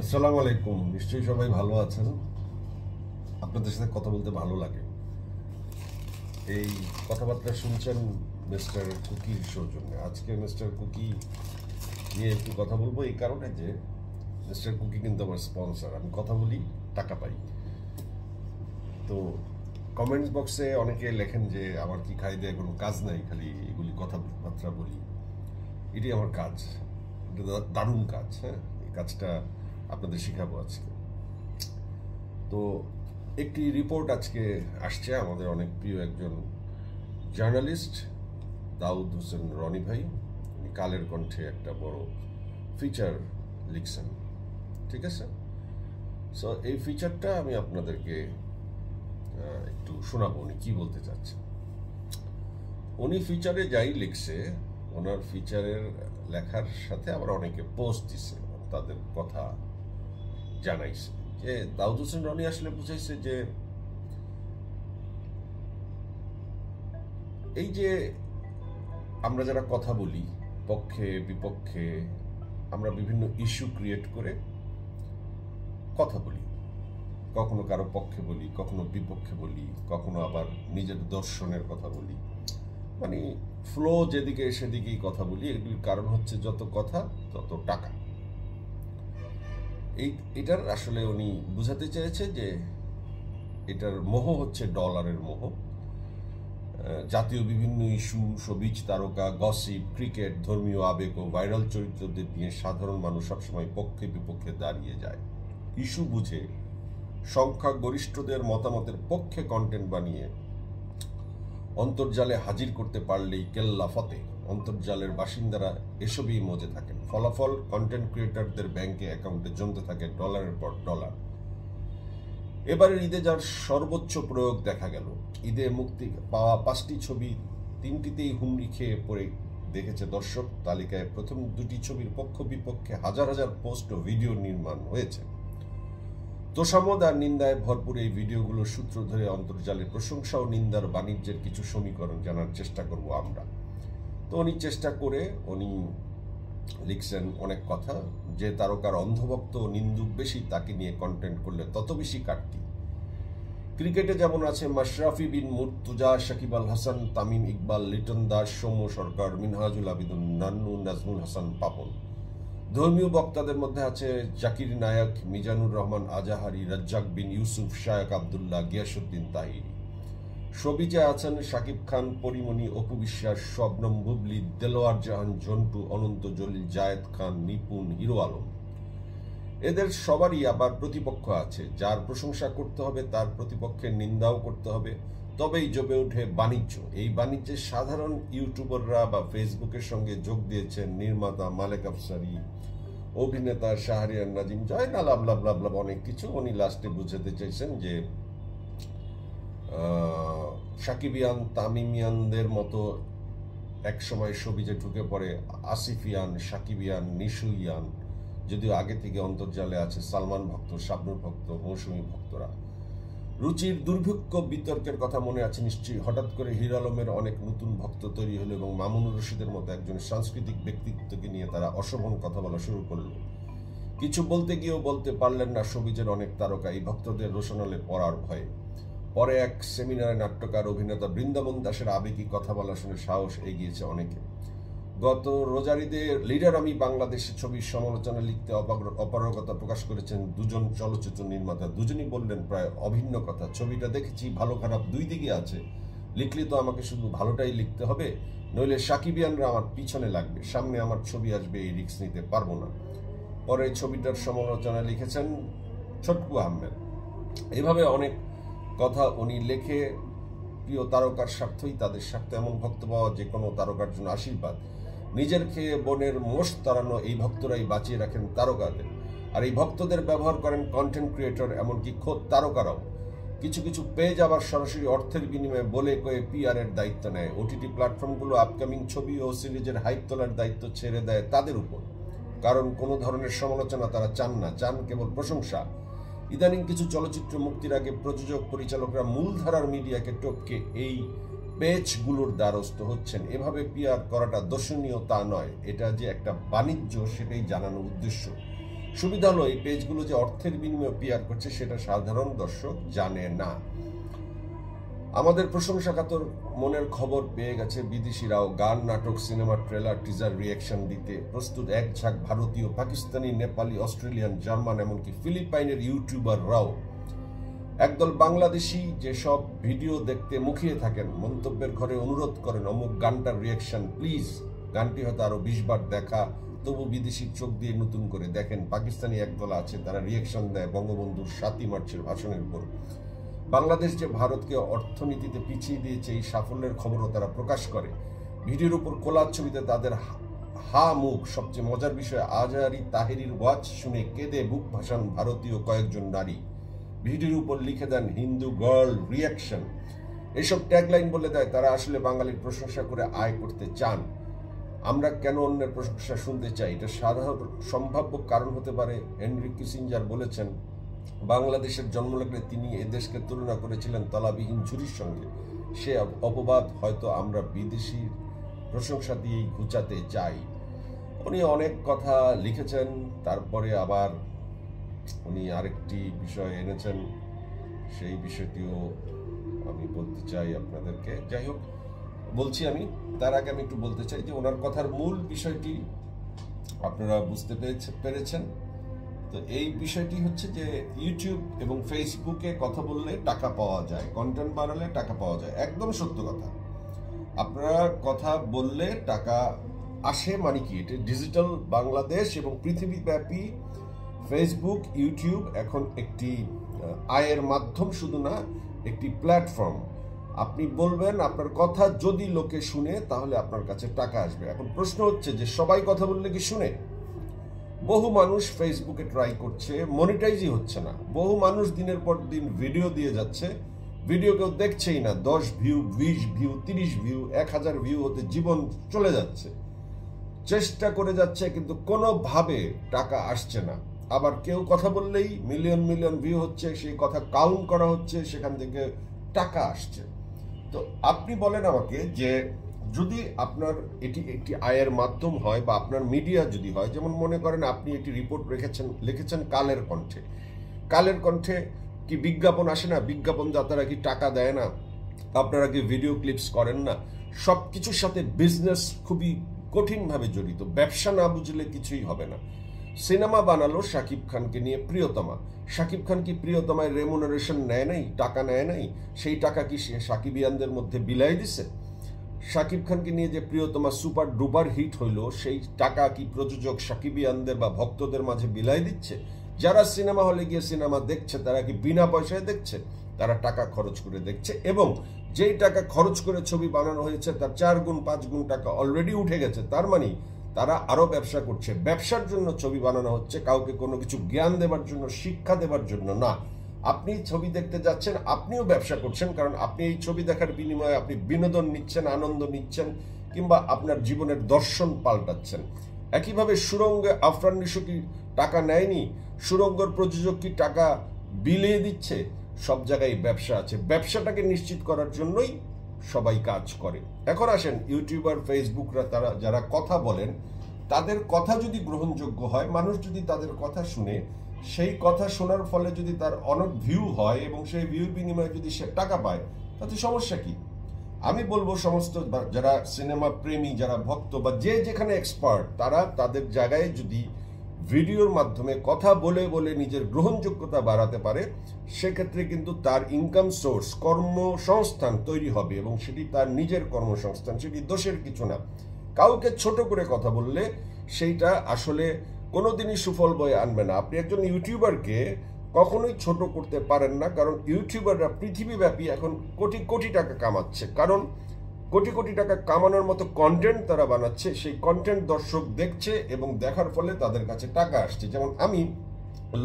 আসসালামু আলাইকুম। নিশ্চয়ই সবাই ভালো আছেন। আপনাদের সাথে কথা বলতে ভালো লাগে। এই কথাবার্তা শুনছেন মিস্টার কুকির সৌজন্যে। আজকে মিস্টার কুকি নিয়ে একটু কথা বলবো এই কারণে যে মিস্টার কুকি কিন্তু আমার স্পন্সর। আমি কথা বলি, টাকা পাই। তো কমেন্টস বক্সে অনেকে লেখেন যে আমার কি খাই দেয় কোনো কাজ নাই, খালি এগুলি কথাবার্তা বলি। এটি আমার কাজ, এটা দারুণ কাজ। হ্যাঁ, এই কাজটা আপনাদের শেখাবো আজকে। তো একটি রিপোর্ট আজকে আসছে আমাদের অনেক প্রিয় একজন জার্নালিস্ট দাউদ হোসেন রনি ভাই। উনি কালের কণ্ঠে একটা বড় ফিচার লিখছেন, ঠিক আছে? সো এই ফিচারটা আমি আপনাদেরকে একটু শোনাবো উনি কি বলতে চাচ্ছেন। উনি ফিচারে যাই লিখছে, ওনার ফিচারের লেখার সাথে আবার অনেকে পোস্ট দিছে, তাদের কথা জানাইছে যে দাউদ হোসেন রনি আসলে বুঝাইছে যে এই যে আমরা যারা কথা বলি পক্ষে বিপক্ষে, আমরা বিভিন্ন ইস্যু ক্রিয়েট করে কথা বলি, কখনো কারো পক্ষে বলি, কখনো বিপক্ষে বলি, কখনো আবার নিজের দর্শনের কথা বলি, মানে ফ্লো যেদিকে সেদিকেই কথা বলি। এগুলির কারণ হচ্ছে যত কথা তত টাকা। এটার আসলে উনি বুঝাতে চেয়েছে যে এটার মোহ হচ্ছে ডলারের মোহ। জাতীয় বিভিন্ন ইস্যু, সবিজ তারকা, গসিপ, ক্রিকেট, ধর্মীয় আবেগ ও ভাইরাল চরিত্রদের নিয়ে সাধারণ মানুষ সবসময় পক্ষে বিপক্ষে দাঁড়িয়ে যায়। ইস্যু বুঝে সংখ্যাগরিষ্ঠদের মতামতের পক্ষে কন্টেন্ট বানিয়ে অন্তর্জালে হাজির করতে পারলেই কেল্লা ফতে। অন্তর্জালের বাসিন্দারা এসবই মজে থাকেন। ফলাফল, কন্টেন্ট ক্রিয়েটরদের ব্যাংকে অ্যাকাউন্টে জমতে থাকে ডলারের পর ডলার। এবারের ঈদে যার সর্বোচ্চ প্রয়োগ দেখা গেল। ঈদে মুক্তি পাওয়া 5টি ছবি 3টিতেই হুমড়ি খেয়ে পড়ে দেখেছে দর্শক। তালিকায় প্রথম 2টি ছবির পক্ষ বিপক্ষে হাজার হাজার পোস্ট ও ভিডিও নির্মাণ হয়েছে। তোষামোদ আর নিন্দায় ভরপুর এই ভিডিওগুলোর সূত্র ধরে অন্তর্জালে প্রশংসা ও নিন্দার বাণিজ্যের কিছু সমীকরণ জানার চেষ্টা করব আমরা। তো উনি চেষ্টা করে উনি লিখছেন অনেক কথা, যে তারকার অন্ধভক্ত ও নিন্দুক বেশি, তাকে নিয়ে কন্টেন্ট করলে তত বেশি কাটতি। ক্রিকেটে যেমন আছে মাশরাফি বিন মুর্তজা, সাকিব আল হাসান, তামিম ইকবাল, লিটন দাস, সৌম্য সরকার, মিনহাজুল আবিদুন, নান্নু, নাজমুল হাসান পাপন। ধর্মীয় বক্তাদের মধ্যে আছে জাকির নায়ক, মিজানুর রহমান আজাহারি, রাজ্জাক বিন ইউসুফ, শায়ক আবদুল্লাহ, গিয়াসউদ্দিন তাহিরি। সবিজে আছেন শাকিব খান, পরিমণি, অপু বিশ্বাস, শবনম বুবলি, দেলোয়ার জাহান, ঝন্টু, অনন্ত জলিল, জায়েদ খান, নিপুণ, হিরো আলম। এদের সবারই আবার প্রতিপক্ষ আছে, যার প্রশংসা করতে হবে তার প্রতিপক্ষের নিন্দাও করতে হবে, তবেই জমে ওঠে বাণিজ্য। এই বাণিজ্যে সাধারণ ইউটিউবাররা বা ফেসবুকের সঙ্গে যোগ দিয়েছেন নির্মাতা মালেক আফসারি, অভিনেতা শাহরিয়ার নাজিম, জয়না লাভ লাভ লাভ লাভ অনেক কিছু। উনি লাস্টে বুঝাতে চাইছেন যে সাকিবিয়ান তামিমিয়ানদের মতো একসময় সবিজে ঢুকে পড়ে আসিফিয়ান, সাকিবিয়ান, নিশুইয়ান, যদিও আগে থেকে অন্তর্জালে আছে সালমান ভক্ত, শাবনূর ভক্ত, মৌসুমী ভক্তরা। রুচির দুর্ভিক্ষ বিতর্কের কথা মনে আছে নিশ্চয়ই। হঠাৎ করে হিরো আলমের অনেক নতুন ভক্ত তৈরি হলো এবং মামুনুর রশিদের মতো একজন সাংস্কৃতিক ব্যক্তিত্বকে নিয়ে তারা অশোভন কথা বলা শুরু করলো। কিছু বলতে গিয়েও বলতে পারলেন না সবিজের অনেক তারকা এই ভক্তদের রোশনালে পড়ার ভয়ে। পরে এক সেমিনারে নাট্যকার অভিনেতা বৃন্দাবন দাসের আবেগী কথা বলা শুনে সাহস এগিয়েছে অনেকে। গত রোজার ঈদে লিডার আমি বাংলাদেশে ছবির সমালোচনা লিখতে অপারগতা প্রকাশ করেছেন দুজন চলচ্চিত্র নির্মাতা। দুজনই বললেন প্রায় অভিন্ন কথা, ছবিটা দেখেছি, ভালো খারাপ দুই দিকে আছে, লিখলে তো আমাকে শুধু ভালোটাই লিখতে হবে, নইলে সাকিবিয়ানরা আমার পিছনে লাগবে, সামনে আমার ছবি আসবে, এই রিস্ক নিতে পারবো না। পরে ছবিটার সমালোচনা লিখেছেন ছটকু আহমেদ। এভাবে অনেক কথা উনি লেখে। প্রিয় তারকার স্বার্থই তাদের স্বার্থ, এমন ভক্ত পাওয়া যে কোনো তারকার জন্য আশীর্বাদ। নিজের খেয়ে বোনের মোষ তাড়ানো এই ভক্তরাই বাঁচিয়ে রাখেন তারকাদের, আর এই ভক্তদের ব্যবহার করেন কন্টেন্ট ক্রিয়েটর, এমনকি খোদ তারকারাও। কিছু কিছু পেজ আবার সরাসরি অর্থের বিনিময়ে বলে কয়ে পিআর এর দায়িত্ব নেয়। ওটিটি প্ল্যাটফর্মগুলো আপকামিং ছবি ও সিরিজের হাইপ তোলার দায়িত্ব ছেড়ে দেয় তাদের উপর, কারণ কোনো ধরনের সমালোচনা তারা চান না, চান কেবল প্রশংসা। ইদানিং কিছু চলচ্চিত্র মুক্তির আগে প্রযোজক পরিচালকরা মূলধারার মিডিয়াকে টপকে এই পেজগুলোর দ্বারস্থ হচ্ছেন। এভাবে পিআর করাটা দর্শনীয় তা নয়, এটা যে একটা বাণিজ্য সেটাই জানানোর উদ্দেশ্য। সুবিধা হলো এই পেজগুলো যে অর্থের বিনিময়ে পিআর করছে সেটা সাধারণ দর্শক জানে না। আমাদের প্রশংসাকাতর মনের খবর পেয়ে গেছে বিদেশিরাও। গান, নাটক, সিনেমা, ট্রেলার, টিজার রিয়াকশন দিতে প্রস্তুত এক ঝাঁক ভারতীয়, পাকিস্তানি, নেপালি, অস্ট্রেলিয়ান, জার্মান, এমনকি ফিলিপাইনের ইউটিউবাররাও। একদল বাংলাদেশি যেসব ভিডিও দেখতে মুখিয়ে থাকেন, মন্তব্যের ঘরে অনুরোধ করেন অমুক গানটার রিয়াকশন প্লিজ, গানটি হয়তো আরো 20 বার দেখা, তবু বিদেশির চোখ দিয়ে নতুন করে দেখেন। পাকিস্তানি একদল আছে, তারা রিয়াকশন দেয় বঙ্গবন্ধুর 7ই মার্চের ভাষণের উপর। বাংলাদেশ যে ভারতকে অর্থনীতিতে পিছিয়ে দিয়েছে এই সাফল্যের খবরও তারা প্রকাশ করে। ভিডিওর উপর কোলার ছবিতে তাদের হা মুখ। সবচেয়ে মজার বিষয়, আজহারি তাহেরির ওয়াজ শুনে কেঁদে বুক ভাসান ভারতীয় কয়েকজন নারী। ভিডিওর উপর লিখে দেন হিন্দু গার্ল রিয়াকশন। এসব ট্যাগলাইন বলে দেয় তারা আসলে বাঙালির প্রশংসা করে আয় করতে চান। আমরা কেন অন্যের প্রশংসা শুনতে চাই? এটা সাধারণ সম্ভাব্য কারণ হতে পারে। হেনরি কিসিঞ্জার বলেছেন, বাংলাদেশের জন্মলগ্নে তিনি এদেশকে তুলনা করেছিলেন তলাবিহীন ঝুড়ির সঙ্গে। সে অপবাদ হয়তো আমরা বিদেশির প্রশংসা দিয়েই ঘুচাতে চাই। উনি অনেক কথা লিখেছেন, তারপরে আবার উনি আরেকটি বিষয় এনেছেন, সেই বিষয়টিও আমি বলতে চাই আপনাদেরকে। যাই হোক, বলছি আমি। তার আগে আমি একটু বলতে চাই যে ওনার কথার মূল বিষয়টি আপনারা বুঝতে পেরেছেন। তো এই বিষয়টি হচ্ছে যে ইউটিউব এবং ফেসবুকে কথা বললে টাকা পাওয়া যায়, কন্টেন্ট বানালে টাকা পাওয়া যায়। একদম সত্য কথা। আপনারা কথা বললে টাকা আসে, মানে কি? এটা ডিজিটাল বাংলাদেশ এবং পৃথিবীব্যাপী ফেসবুক, ইউটিউব এখন একটি আয়ের মাধ্যম, শুধু না, একটি প্ল্যাটফর্ম। আপনি বলবেন, আপনার কথা যদি লোকে শুনে তাহলে আপনার কাছে টাকা আসবে। এখন প্রশ্ন হচ্ছে যে সবাই কথা বললে কি শুনে? বহু মানুষ ফেসবুকে ট্রাই করছে, মনিটাইজই হচ্ছে না। বহু মানুষ দিনের পর দিন ভিডিও দিয়ে যাচ্ছে, ভিডিও কেউ দেখছেই না। 10 ভিউ, 20 ভিউ, 30 ভিউ, 1000 ভিউ হতে জীবন চলে যাচ্ছে। চেষ্টা করে যাচ্ছে কিন্তু কোনোভাবে টাকা আসছে না। আবার কেউ কথা বললেই মিলিয়ন মিলিয়ন ভিউ হচ্ছে, সেই কথা কাউন্ট করা হচ্ছে, সেখান থেকে টাকা আসছে। তো আপনি বলেন আমাকে যে যদি আপনার এটি একটি আয়ের মাধ্যম হয় বা আপনার মিডিয়া যদি হয়, যেমন মনে করেন আপনি একটি রিপোর্ট লিখেছেন কালের কণ্ঠে। কালের কণ্ঠে কি বিজ্ঞাপন আসে না? বিজ্ঞাপন দাতারা কি টাকা দেয় না? আপনারা কি ভিডিও ক্লিপস করেন না? সব কিছুর সাথে বিজনেস খুবই কঠিনভাবে জড়িত। ব্যবসা না বুঝলে কিছুই হবে না। সিনেমা বানালো শাকিব খানকে নিয়ে প্রিয়তমা। শাকিব খান কি প্রিয়তমায় রেমুনারেশন নেয় নাই, টাকা নেয় নাই? সেই টাকা কি সে সাকিবিয়ানদের মধ্যে বিলাই দিছে? শাকিব খানকে নিয়ে যে প্রিয়তমা সুপার ডুপার হিট হইল, সেই টাকা কি প্রযোজক সাকিবিয়ানদের বা ভক্তদের মাঝে বিলাই দিচ্ছে? যারা সিনেমা হলে গিয়ে সিনেমা দেখছে তারা কি বিনা পয়সায় দেখছে? তারা টাকা খরচ করে দেখছে, এবং যেই টাকা খরচ করে ছবি বানানো হয়েছে তার 4 গুণ 5 গুণ টাকা অলরেডি উঠে গেছে। তার মানে তারা আরো ব্যবসা করছে। ব্যবসার জন্য ছবি বানানো হচ্ছে, কাউকে কোনো কিছু জ্ঞান দেবার জন্য, শিক্ষা দেবার জন্য না। আপনি ছবি দেখতে যাচ্ছেন, আপনিও ব্যবসা করছেন, কারণ আপনি এই ছবি দেখার বিনিময়ে আপনি বিনোদন নিচ্ছেন, আনন্দ নিচ্ছেন, কিংবা আপনার জীবনের দর্শন পাল্টাচ্ছেন। একইভাবে সুরঙ্গে আফরান নিশো কি টাকা নেয়নি? সুরঙ্গের প্রযোজক কি টাকা বিলিয়ে দিচ্ছে? সব জায়গায় ব্যবসা আছে। ব্যবসাটাকে নিশ্চিত করার জন্যই সবাই কাজ করে। এখন আসেন ইউটিউবার, ফেসবুকরা, তারা যারা কথা বলেন, তাদের কথা যদি গ্রহণযোগ্য হয়, মানুষ যদি তাদের কথা শুনে, সেই কথা শোনার ফলে যদি তার অনেক ভিউ হয় এবং সেই ভিউর বিনিময়ে যদি সে টাকা পায়, তাতে সমস্যা কি? আমি বলবো সমস্ত যারা সিনেমা প্রেমী, যারা ভক্ত বা যে যেখানে এক্সপার্ট, তারা তাদের জায়গায় যদি ভিডিওর মাধ্যমে কথা বলে বলে নিজের গ্রহণযোগ্যতা বাড়াতে পারে, সেক্ষেত্রে কিন্তু তার ইনকাম সোর্স, কর্মসংস্থান তৈরি হবে, এবং সেটি তার নিজের কর্মসংস্থান, সেটি দোষের কিছু না। কাউকে ছোট করে কথা বললে সেইটা আসলে কোনোদিনই সুফল বয়ে আনবে না। আপনি একজন ইউটিউবারকে কখনোই ছোট করতে পারেন না, কারণ ইউটিউবাররা পৃথিবীব্যাপী এখন কোটি কোটি টাকা কামাচ্ছে, কারণ কোটি কোটি টাকা কামানোর মতো কন্টেন্ট তারা বানাচ্ছে। সেই কন্টেন্ট দর্শক দেখছে এবং দেখার ফলে তাদের কাছে টাকা আসছে। যেমন আমি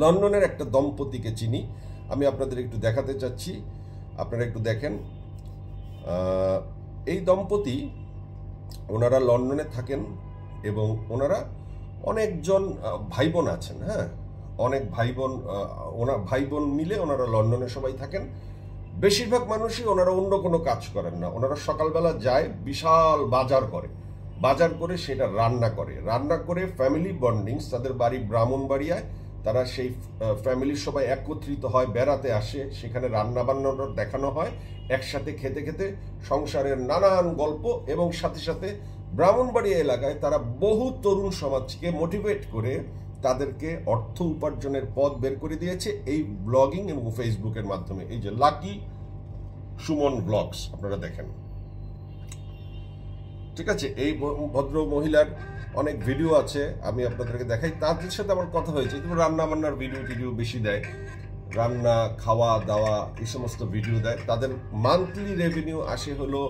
লন্ডনের একটা দম্পতিকে চিনি, আমি আপনাদের একটু দেখাতে চাচ্ছি, আপনারা একটু দেখেন। এই দম্পতি, ওনারা লন্ডনে থাকেন এবং ওনারা অনেকজন ভাই বোন আছেন। হ্যাঁ, অনেক ভাই বোন মিলে ওনারা লন্ডনে সবাই থাকেন। বেশিরভাগ মানুষই ওনারা অন্য কোনো কাজ করেন না। ওনারা সকালবেলা যায়, বিশাল বাজার করে, বাজার করে সেটা রান্না করে ফ্যামিলি বন্ডিংস, তাদের বাড়ি ব্রাহ্মণবাড়িয়ায়, তারা সেই ফ্যামিলির সবাই একত্রিত হয়, বেড়াতে আসে, সেখানে রান্না বান্নাটা দেখানো হয়, একসাথে খেতে খেতে সংসারের নানান গল্প, এবং সাথে সাথে ব্রাহ্মণবাড়িয়া এলাকায় তারা বহু তরুণ সমাজকে মোটিভেট করে তাদেরকে অর্থ উপার্জনের পথ বের করে দিয়েছে এই ব্লগিং এবং ফেসবুকের মাধ্যমে। এই যে লাকি সুমন ব্লগস আপনারা দেখেন, ঠিক আছে? এই ভদ্র মহিলার অনেক ভিডিও আছে, আমি আপনাদেরকে দেখাই। তাদের সাথে আমার কথা হয়েছে, কিন্তু রান্না বান্নার ভিডিও বেশি দেয়, রান্না খাওয়া দাওয়া এই সমস্ত ভিডিও দেয়। তাদের মান্থলি রেভিনিউ আসে হলো,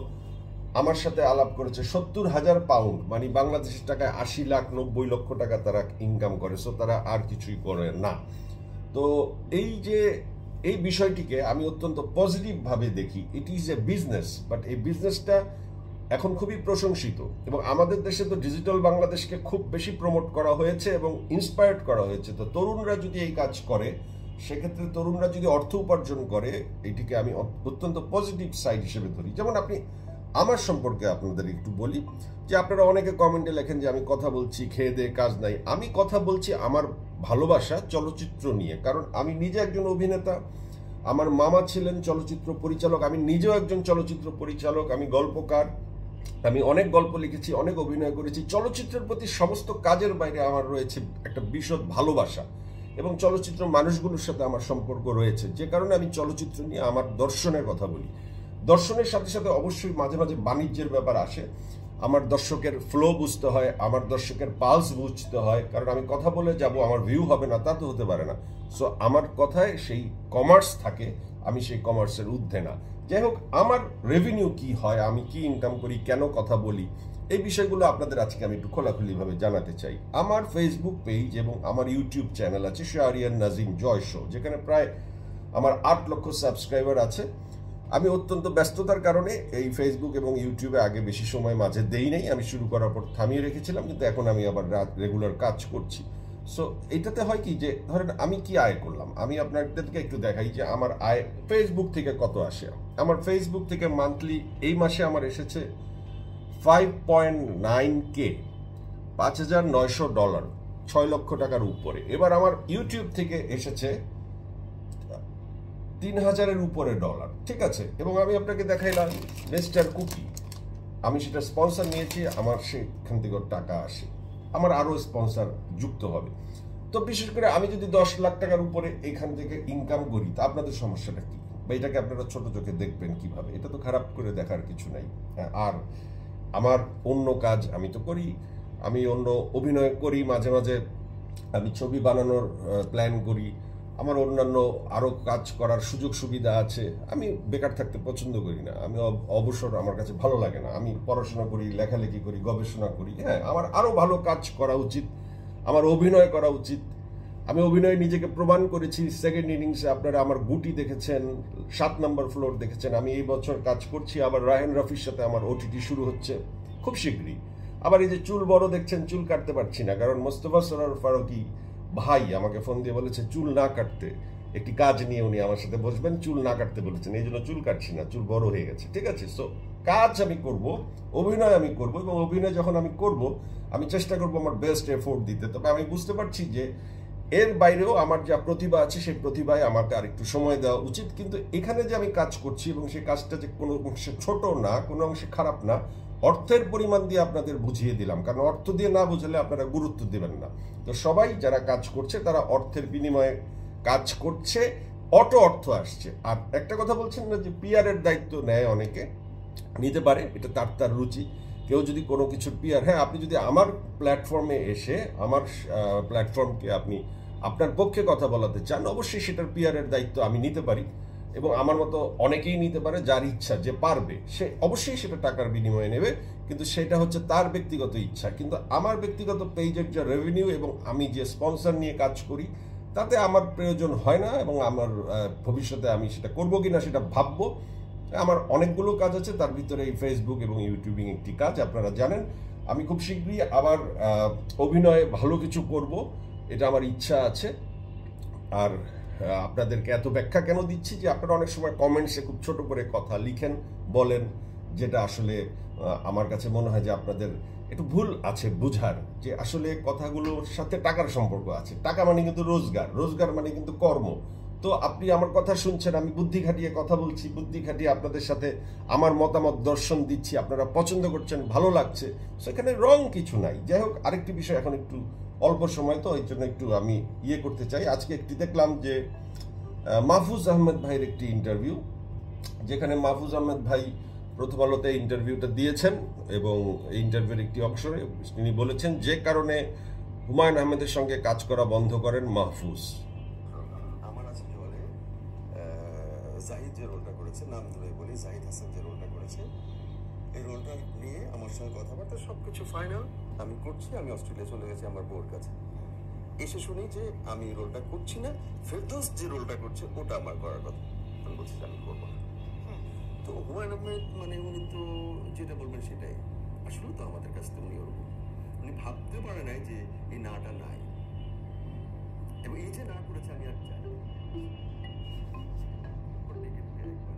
আমার সাথে আলাপ করেছে 70,000 পাউন্ড, মানে বাংলাদেশের টাকায় 80 লাখ 90 লক্ষ টাকা তারা ইনকাম করে। সো তারা আর কিছুই করে না। তো এই বিষয়টিকে আমি অত্যন্ত পজিটিভভাবে দেখি। It is a business, but এই বিজনেসটা এখন খুবই প্রশংসিত, এবং আমাদের দেশে তো ডিজিটাল বাংলাদেশকে খুব বেশি প্রমোট করা হয়েছে এবং ইন্সপায়ার্ড করা হয়েছে। তো তরুণরা যদি এই কাজ করে, সেক্ষেত্রে তরুণরা যদি অর্থ উপার্জন করে, এটিকে আমি অত্যন্ত পজিটিভ সাইড হিসেবে ধরি। যেমন আপনি আমার সম্পর্কে আপনাদের একটু বলি, যে আপনারা অনেকে কমেন্টে লেখেন যে আমি কথা বলছি, খেয়ে দেয়ে কাজ নাই। আমি কথা বলছি আমার ভালোবাসা চলচ্চিত্র নিয়ে, কারণ আমি নিজে একজন অভিনেতা, আমার মামা ছিলেন চলচ্চিত্র পরিচালক, আমি নিজেও একজন চলচ্চিত্র পরিচালক, আমি গল্পকার, আমি অনেক গল্প লিখেছি, অনেক অভিনয় করেছি। চলচ্চিত্রের প্রতি সমস্ত কাজের বাইরে আমার রয়েছে একটা বিশদ ভালোবাসা, এবং চলচ্চিত্র মানুষগুলোর সাথে আমার সম্পর্ক রয়েছে, যে কারণে আমি চলচ্চিত্র নিয়ে আমার দর্শনের কথা বলি। দর্শনের সাথে সাথে অবশ্যই মাঝে মাঝে বাণিজ্যের ব্যাপার আসে। আমার দর্শকের ফ্লো বুঝতে হয়, আমার দর্শকের পালস বুঝতে হয়, কারণ আমি কথা বলে যাব আমার ভিউ হবে না, তা তো হতে পারে না। সো আমার কথায় সেই কমার্স থাকে, আমি সেই কমার্সের ঊর্ধ্বে না। যাই হোক, আমার রেভিনিউ কি হয়, আমি কি ইনকাম করি, কেন কথা বলি, এই বিষয়গুলো আপনাদের আজকে আমি একটু খোলাখুলিভাবে জানাতে চাই। আমার ফেসবুক পেজ এবং আমার ইউটিউব চ্যানেল আছে শাহরিয়ার নাজিম জয় শো, যেখানে প্রায় আমার 8 লক্ষ সাবস্ক্রাইবার আছে। আমি অত্যন্ত ব্যস্ততার কারণে এই ফেসবুক এবং ইউটিউবে আগে বেশি সময় মাঝে দেই নাই, আমি শুরু করার পর থামিয়ে রেখেছিলাম, কিন্তু এখন আমি আবার রেগুলার কাজ করছি। সো এটাতে হয় কি, যে ধরেন আমি কি আয় করলাম, আমি আপনাদেরকে একটু দেখাই যে আমার আয় ফেসবুক থেকে কত আসে। আমার ফেসবুক থেকে মান্থলি এই মাসে আমার এসেছে 5.9K, $5,900, $6 লক্ষ টাকার উপরে। এবার আমার ইউটিউব থেকে এসেছে 3,000-এর উপরে ডলার, ঠিক আছে? এবং আমি আপনাকে দেখাইলাম মিস্টার কুকি, আমি সেটা স্পন্সর নিয়েছি, আমার সেখান থেকে টাকা আসে, আমার আরও স্পন্সর যুক্ত হবে। তো বিশেষ করে আমি যদি 10 লাখ টাকার উপরে এখান থেকে ইনকাম করি, তা আপনাদের সমস্যাটা কি, বা এটাকে আপনারা ছোট চোখে দেখবেন কিভাবে? এটা তো খারাপ করে দেখার কিছু নাই। আর আমার অন্য কাজ আমি তো করি, আমি অন্য অভিনয় করি, মাঝে মাঝে আমি ছবি বানানোর প্ল্যান করি, আমার অন্যান্য আরও কাজ করার সুযোগ সুবিধা আছে। আমি বেকার থাকতে পছন্দ করি না, আমি অবসর আমার কাছে ভালো লাগে না। আমি পড়াশোনা করি, লেখালেখি করি, গবেষণা করি। হ্যাঁ, আমার আরও ভালো কাজ করা উচিত, আমার অভিনয় করা উচিত। আমি অভিনয়ে নিজেকে প্রমাণ করেছি। সেকেন্ড ইনিংসে আপনারা আমার গুটি দেখেছেন, 7 নম্বর ফ্লোর দেখেছেন। আমি এই বছর কাজ করছি, আবার রায়হান রাফির সাথে আমার ওটিটি শুরু হচ্ছে খুব শীঘ্রই। আবার এই যে চুল বড় দেখছেন, চুল কাটতে পারছি না, কারণ মোস্তফা সরোয়ার ফারুকী ভাই আমাকে ফোন দিয়ে বলেছে চুল না কাটতে, একটি কাজ নিয়ে উনি আমার সাথে বসবেন, চুল না কাটতে বলেছেন, এই জন্য চুল কাটছি না, চুল বড় হয়ে গেছে, ঠিক আছে? সো কাজ আমি করব, অভিনয় আমি করব, এবং অভিনয় যখন আমি করব আমি চেষ্টা করব আমার বেস্ট এফোর্ট দিতে। তবে আমি বুঝতে পারছি যে এর বাইরেও আমার যা প্রতিভা আছে, সেই প্রতিভায় আমাকে আর একটু সময় দেওয়া উচিত। কিন্তু এখানে যে আমি কাজ করছি, এবং সেই কাজটা যে কোনো অংশে ছোট না, কোনো অংশে খারাপ না, অর্থের পরিমাণ দিয়ে আপনাদের বুঝিয়ে দিলাম, কারণ অর্থ দিয়ে না বুঝলে আপনারা গুরুত্ব দেবেন না। তো সবাই যারা কাজ করছে তারা অর্থের বিনিময়ে কাজ করছে, অর্থ আসছে। আর একটা কথা বলছেন না যে পিআরের দায়িত্ব নেয়, অনেকে নিতে পারে, এটা তার রুচি। কেউ যদি কোনো কিছুর পিআর, হ্যাঁ, আপনি যদি আমার প্ল্যাটফর্মে এসে আমার প্ল্যাটফর্মকে আপনি আপনার পক্ষে কথা বলাতে চান, অবশ্যই সেটার পিআরের দায়িত্ব আমি নিতে পারি, এবং আমার মতো অনেকেই নিতে পারে। যার ইচ্ছা, যে পারবে, সে অবশ্যই সেটা টাকার বিনিময়ে নেবে, কিন্তু সেটা হচ্ছে তার ব্যক্তিগত ইচ্ছা। কিন্তু আমার ব্যক্তিগত পেজের যে রেভিনিউ এবং আমি যে স্পন্সর নিয়ে কাজ করি, তাতে আমার প্রয়োজন হয় না, এবং আমার ভবিষ্যতে আমি সেটা করবো কিনা সেটা ভাববো। আমার অনেকগুলো কাজ আছে, তার ভিতরে এই ফেসবুক এবং ইউটিউবিং একটি কাজ, আপনারা জানেন। আমি খুব শীঘ্রই আবার অভিনয়ে ভালো কিছু করব, এটা আমার ইচ্ছা আছে। আর আপনাদেরকে এত ব্যাখ্যা কেন দিচ্ছি, যে আপনারা অনেক সময় কমেন্টসে খুব ছোট করে কথা লিখেন, বলেন, যেটা আসলে আমার কাছে মনে হয় যে আপনাদের একটু ভুল আছে বুঝার, যে আসলে কথাগুলোর সাথে টাকার সম্পর্ক আছে। টাকা মানে কিন্তু রোজগার, রোজগার মানে কিন্তু কর্ম। তো আপনি আমার কথা শুনছেন, আমি বুদ্ধি খাটিয়ে কথা বলছি, বুদ্ধি খাটিয়ে আপনাদের সাথে আমার মতামত দর্শন দিচ্ছি, আপনারা পছন্দ করছেন, ভালো লাগছে, সেখানে রং কিছু নাই। যাই হোক, আরেকটি বিষয়, এখন একটু অল্প সময় তো এই জন্য একটু আমি করতে চাই। আজকে একটি দেখলাম যে মাহফুজ আহমেদ ভাইয়ের একটি ইন্টারভিউ, যেখানে মাহফুজ আহমেদ ভাই প্রথম আলোতে ইন্টারভিউটা দিয়েছেন, এবং এই ইন্টারভিউর একটি অংশে তিনি বলেছেন যে কারণে হুমায়ুন আহমেদের সঙ্গে কাজ করা বন্ধ করেন মাহফুজ। আমার আছে বলে জাহিদ যে রোলটা করেছে, নাম ধরে বলি, জাহিদ হাসান যে রোলটা করেছে, এই রোলটা নিয়ে আমার সঙ্গে কথাবার্তা সবকিছু ফাইনাল, আমি করছি। আমি অস্ট্রেলিয়া চলে গেছি আমার বউর কাছে, এসে শুনি যে আমি রোলটা করছি না, ফেরদৌস যে রোলটা করছে ওটা আমার করার কথা। আমি বলছি যে আমি করবো না। তো হুমায়ুন আহমেদ মানে উনি তো যেটা বলবেন সেটাই, আসলে তো আমাদের কাছে তো উনি ওরকম, উনি ভাবতে পারে নাই যে এই নাটা নাই, এবং এই যে না করেছে আমি আর জানি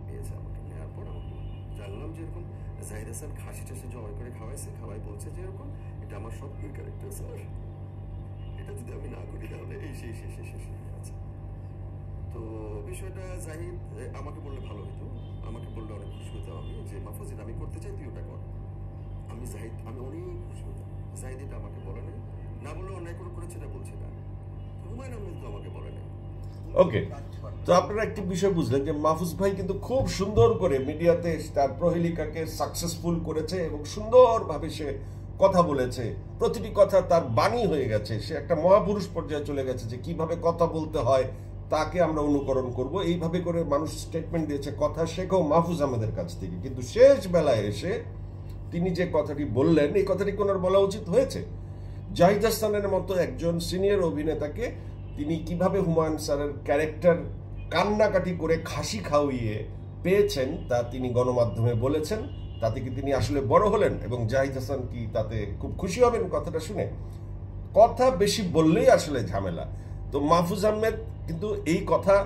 নিয়েছে আমাকে, নেওয়ার পর আমাকে জানলাম যে এরকম জাহিদ হাসান খাসি টাসি জবাই করে খাওয়াইছে, খাওয়াই বলছে যে এরকম এটা আমার স্বপ্নের ক্যারেক্টার স্যার, এটা যদি আমি না করি তাহলে এই শেষ আছে। তো বিষয়টা জাহিদ আমাকে বললে ভালো হতো, আমাকে বললে অনেক খুশি হতাম আমি, যে মাহফুজ আমি করতে চাই, তুই ওটা কর। আমি অনেক খুশি হতাম। জাহিদ এটা আমাকে বলে নাই, না বললে অন্যায় করে করেছে এটা বলছে না। হুমায়ুন আহমেদ তো আমাকে বলে নাই। ওকে, তো আপনারা একটি বিষয় বুঝলেন যে মাহফুজ ভাই কিন্তু খুব সুন্দর করে মিডিয়াতে তার প্রহেলিকাকে সাকসেসফুল করেছে, এবং সুন্দরভাবে সে কথা বলেছে, প্রতিটি কথা তার বাণী হয়ে গেছে, সে একটা মহাপুরুষ পর্যায়ে চলে গেছে, যে কিভাবে কথা বলতে হয় তাকে আমরা অনুকরণ করব, এইভাবে করে মানুষ স্টেটমেন্ট দিয়েছে, কথা শেখো মাহফুজ আহমেদের কাছ থেকে। কিন্তু শেষ বেলায় এসে তিনি যে কথাটি বললেন, এই কথাটি ওনার বলা উচিত হয়েছে। জাহিদ হাসানের মতো একজন সিনিয়র অভিনেতাকে তিনি কিভাবে হুমায়ুন স্যারের ক্যারেক্টার কান্নাকাটি করে খাসি খাওয়িয়ে পেয়েছেন তা তিনি গণমাধ্যমে বলেছেন। তাতে কি তিনি আসলে বড় হলেন, এবং জাহিদ হাসান কি তাতে খুব খুশি হবেন কথাটা শুনে? কথা বেশি বললেই আসলে ঝামেলা। তো মাহফুজ আহমেদ কিন্তু এই কথা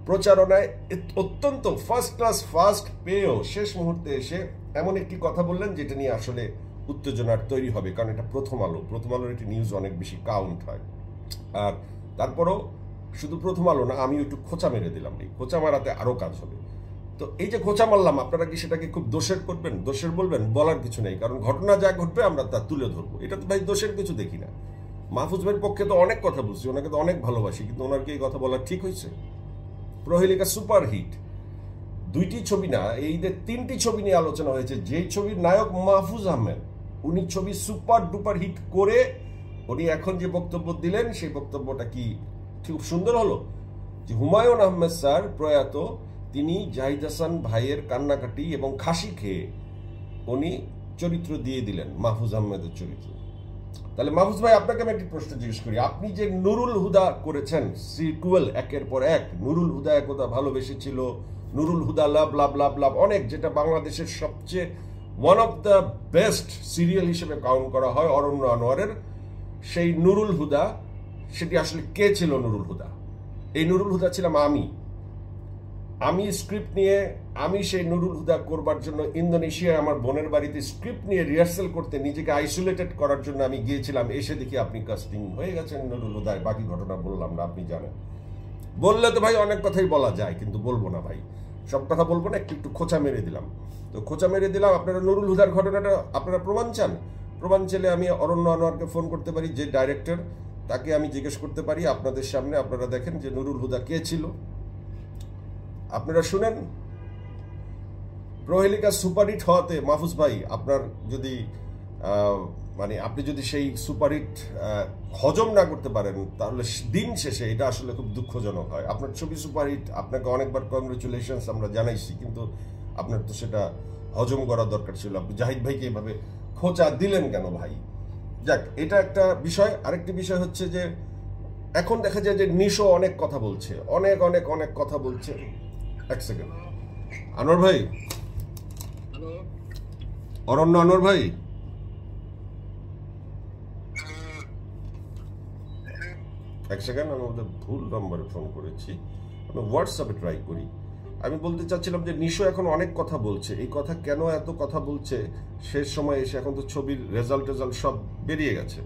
প্রচারণায় অত্যন্ত ফার্স্ট ক্লাস ফার্স্ট পেয়েও শেষ মুহূর্তে এসে এমন একটি কথা বললেন যেটা নিয়ে আসলে উত্তেজনার তৈরি হবে, কারণ এটা প্রথম আলোর একটি নিউজ অনেক বেশি কাউন্ট হয়। আর তারপরও শুধু প্রথম আলো না, আমি একটু খোঁচা মেরে দিলাম, এই খোঁচা মারাতে আরও কাজ হবে। তো এই যে খোঁচা মারলাম, আপনারা কি সেটাকে খুব দোষের করবেন, দোষের বলবেন? বলার কিছু নেই, কারণ ঘটনা যা ঘটবে আমরা তা তুলে ধরবো, এটা তো ভাই দোষের কিছু দেখি না। মাহফুজ ভাইয়ের পক্ষে তো অনেক কথা বলছি, ওনাকে তো অনেক ভালোবাসি, কিন্তু ওনার কি এই কথা বলা ঠিক হয়েছে? প্রহেলিকা সুপার হিট, 2টি ছবি না, এই যে 3টি ছবি নিয়ে আলোচনা হয়েছে, যেই ছবির নায়ক মাহফুজ আহমেদ, উনি ছবি সুপার ডুপার হিট করে উনি এখন যে বক্তব্য দিলেন, সেই বক্তব্যটা কি খুব সুন্দর হলো, যে হুমায়ুন আহমেদ স্যার প্রয়াত, তিনি জাহিদ হাসান ভাইয়ের কান্নাকাটি এবং খাসি খেয়ে উনি চরিত্র দিয়ে দিলেন মাহফুজ আহমেদের চরিত্র। তাহলে মাহফুজ ভাই, আপনাকে আমি একটি প্রশ্ন জিজ্ঞেস করি, আপনি যে নুরুল হুদা করেছেন সিকুয়েল, একের পর এক, নুরুল হুদা একদা ভালোবেসেছিল, নুরুল হুদা লাভ লাভ লাভ লাভ, অনেক, যেটা বাংলাদেশের সবচেয়ে one of the best serial হিসেবে কাউন্ট করা হয় অরণ্য আনোয়ারের, সেই নুরুল হুদা, সেটি আসলে কে ছিল নুরুল হুদা? এই নুরুল হুদা ছিলাম আমি স্ক্রিপ্ট নিয়ে, আমি সেই নুরুল হুদা করবার জন্য ইন্দোনেশিয়ায় আমার বোনের বাড়িতে স্ক্রিপ্ট নিয়ে রিহার্সাল করতে, নিজেকে আইসোলেটেড করার জন্য আমি গিয়েছিলাম। এসে দেখি আপনি কাস্টিং হয়ে গেছেন নুরুল হুদায়। বাকি ঘটনা বললাম না, আপনি জানেন। বললে তো ভাই অনেক কথাই বলা যায়, কিন্তু বলবো না ভাই, সব কথা বলবো না, একটু খোঁচা মেরে দিলাম। তো খোঁচা মেরে দিলাম। আপনারা নুরুল হুদার ঘটনাটা আপনারা প্রমাণ চান? প্রমাণ চাইলে আমি অরণ্য আনোয়ারকে ফোন করতে পারি, যে ডাইরেক্টর, তাকে আমি জিজ্ঞেস করতে পারি আপনাদের সামনে, আপনারা দেখেন যে নুরুল হুদা কে ছিল। আপনারা শুনেন। প্রহেলিকা সুপারহিট হওয়াতে মাহফুজ ভাই, আপনার যদি মানে আপনি যদি সেই সুপারহিট হজম না করতে পারেন, তাহলে দিন শেষে এটা আসলে খুব দুঃখজনক হয়। আপনার ছবি সুপারহিট, আপনাকে অনেকবার কংগ্রেচুলেশনস আমরা জানাইছি, কিন্তু আপনার তো সেটা হজম করা দরকার ছিল। আপনি জাহিদ ভাইকে এভাবে খোঁচা দিলেন কেন ভাই? যাক, এটা একটা বিষয়। আরেকটি বিষয় হচ্ছে যে এখন দেখা যায় যে নিশো অনেক কথা বলছে, অনেক অনেক অনেক কথা বলছে। এক সেকেন্ড, আনোয়ার ভাই, অরণ্য আনোয়ার ভাই, এক সেকেন্ড, আমি ওদের ভুল নম্বরে ফোন করেছি, আমি হোয়াটসঅ্যাপে ট্রাই করি। আমি বলতে চাচ্ছিলাম যে নিশো এখন অনেক কথা বলছে, এই কথা কেন এত কথা বলছে শেষ সময় এসে, এখন তো ছবির রেজাল্ট সব বেরিয়ে গেছে,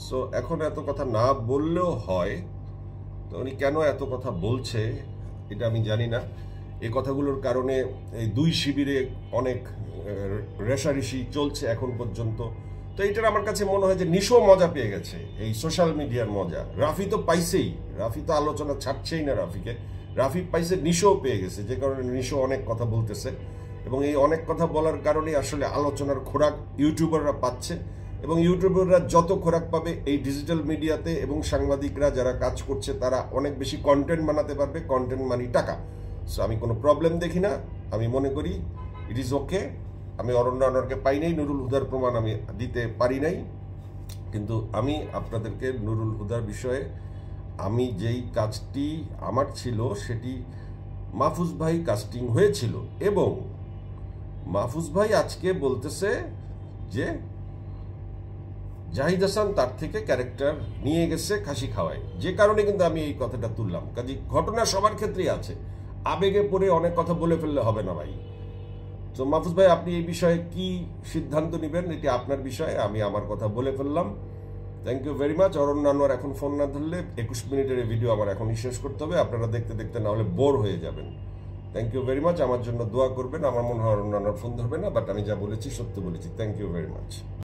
সো এখন এত কথা না বললেও হয়। তো উনি কেন এত কথা বলছে এটা আমি জানি না। এই কথাগুলোর কারণে এই দুই শিবিরে অনেক রেষারেষি চলছে এখন পর্যন্ত। তো এটার আমার কাছে মনে হয় যে নিশো মজা পেয়ে গেছে, এই সোশ্যাল মিডিয়ার মজা। রাফি তো পাইছেই, রাফি তো আলোচনা ছাড়ছেই না রাফিকে, রাফি পাইছে, নিশোও পেয়ে গেছে, যে কারণে নিশো অনেক কথা বলতেছে। এবং এই অনেক কথা বলার কারণে আসলে আলোচনার খোরাক ইউটিউবাররা পাচ্ছে, এবং ইউটিউবাররা যত খোরাক পাবে এই ডিজিটাল মিডিয়াতে, এবং সাংবাদিকরা যারা কাজ করছে তারা অনেক বেশি কন্টেন্ট বানাতে পারবে, কন্টেন্ট মানি টাকা। সো আমি কোনো প্রবলেম দেখি না, আমি মনে করি ইট ইজ ওকে। আমি অরণ্য আনোয়ারকে পাই নাই, নুরুল হুদার প্রমাণ আমি দিতে পারি নাই, কিন্তু আমি আপনাদেরকে নুরুল হুদার বিষয়ে আমি যেই কাজটি আমার ছিল সেটি মাহফুজ ভাই কাস্টিং হয়েছিল, এবং মাহফুজ ভাই আজকে বলতেছে যে জাহিদ হাসান তার থেকে ক্যারেক্টার নিয়ে গেছে খাসি খাওয়ায়, যে কারণে কিন্তু আমি এই কথাটা তুললাম। কাজে ঘটনা সবার ক্ষেত্রেই আছে, আবেগে পড়ে অনেক কথা বলে ফেললে হবে না ভাই। তো মাহফুজ ভাই আপনি এই বিষয়ে কি সিদ্ধান্ত নেবেন এটি আপনার বিষয়, আমি আমার কথা বলে ফেললাম। Thank you very much. Aranya Anwar এখন ফোন না ধরলে 21 মিনিটের এই ভিডিও আমার এখনই শেষ করতে হবে, আপনারা দেখতে দেখতে না হলে বোর হয়ে যাবেন। Thank you very much. আমার জন্য দোয়া করবেন। আমার মনে হয় অরণ্য আনোয়ার ফোন ধরবে না, বাট আমি যা বলেছি সত্য বলেছি। Thank you very much.